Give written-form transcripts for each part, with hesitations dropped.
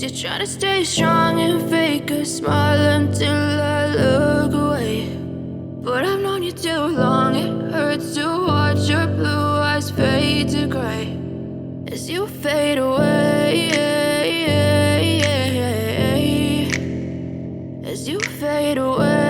Guess you're trying to stay strong and fake a smile until I look away. But I've known you too long, it hurts to watch your blue eyes fade to gray as you fade away, as you fade away.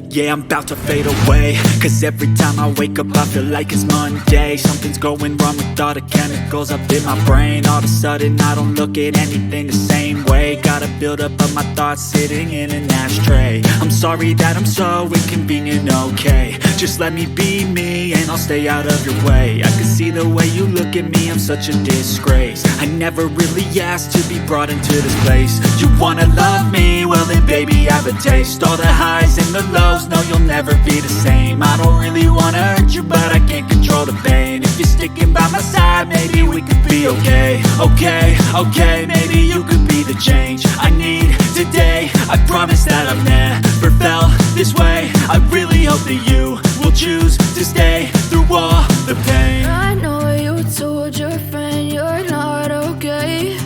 Yeah, I'm about to fade away, cause every time I wake up I feel like it's Monday. Something's going wrong with all the chemicals up in my brain. All of a sudden I don't look at anything the same way. Got a buildup of my thoughts sitting in an ashtray. I'm sorry that I'm so inconvenient, okay. Just let me be me and I'll stay out of your way. I can see the way you look at me, I'm such a disgrace. I never really asked to be brought into this place. You wanna love me? Well then baby I have a taste. All the highs and the lows, no, you'll never be the same. I don't really wanna hurt you, but I can't control the pain. If you're sticking by my side, maybe we could be okay. Okay, maybe you could be the change I need today. I promise that I've never felt this way. I really hope that you will choose to stay through all the pain. I know you told your friend you're not okay,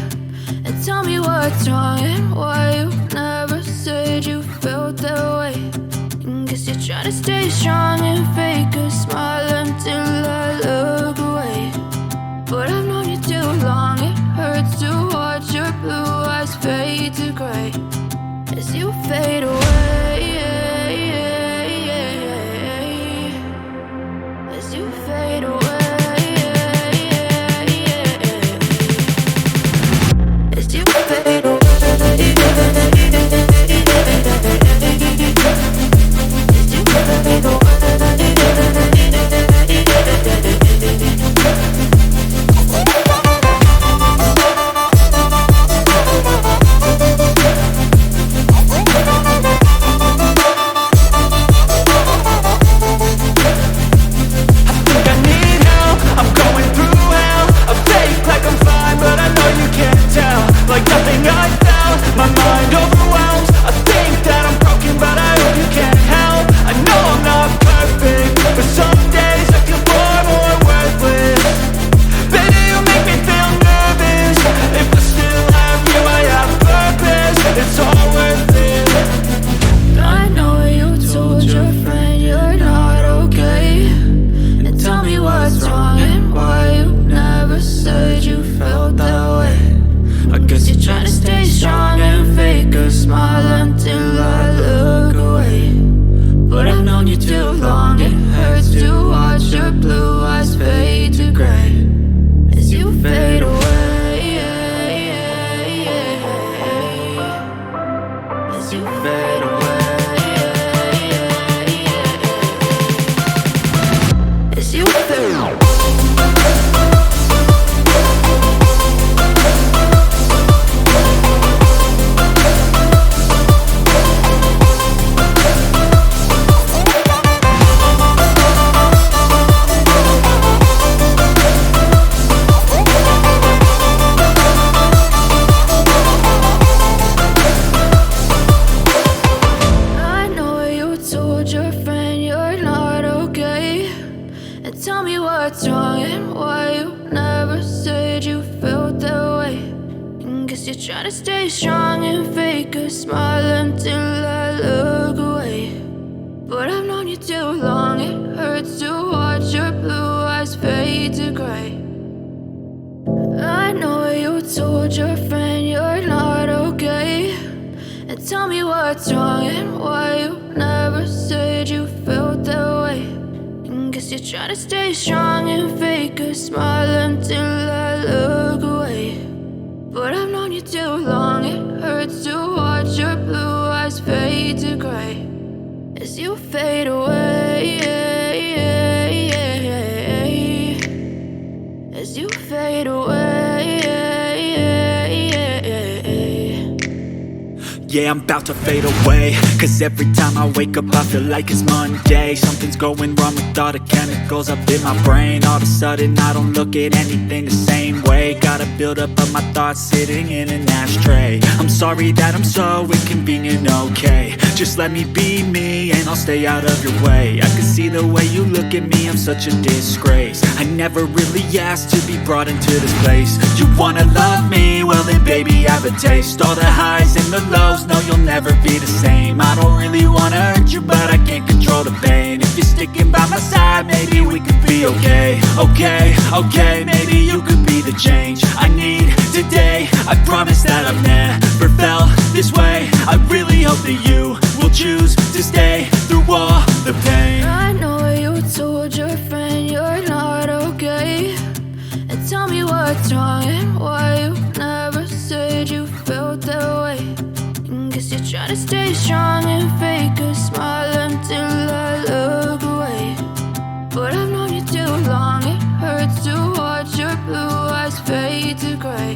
and tell me what's wrong and why you never said you felt that way. Guess you're trying to stay strong and fake a smile until I look away. But I've known you too long, it hurts to watch your blue eyes fade to gray as you fade away, as you fade away, as you fade away. Trying to stay strong and fake a smile until I look away. But I've known you too long, it hurts to watch your blue eyes fade to gray. I know you told your friend you're not okay, and tell me what's wrong and why you never said you felt that way. Guess you're trying to stay strong and fake a smile until I look away. But I've known you too long, it hurts to watch your blue eyes fade to gray as you fade away, as you fade away. Yeah, I'm about to fade away, cause every time I wake up I feel like it's Monday. Something's going wrong with all the chemicals up in my brain. All of a sudden I don't look at anything the same way. Got a buildup of my thoughts sitting in an ashtray. I'm sorry that I'm so inconvenient, okay. Just let me be me and I'll stay out of your way. I can see the way you look at me, I'm such a disgrace. I never really asked to be brought into this place. You wanna love me? Well then baby I have a taste. All the highs and the lows, no you'll never be the same. I don't really wanna hurt you but I can't control the pain. If you're sticking by my side, maybe we could be okay. Okay, maybe you could be the change I need today. I promise that I've never felt this way. I really hope that you will choose to stay through all the pain. I know you told your friend you're not okay, and tell me what's wrong and why you never said you felt that way. And guess you're trying to stay strong and fake a smile until I look away. But I've known you too long, it hurts to watch your blue eyes fade to gray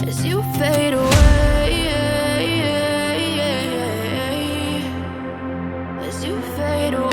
as you fade away, as you fade away.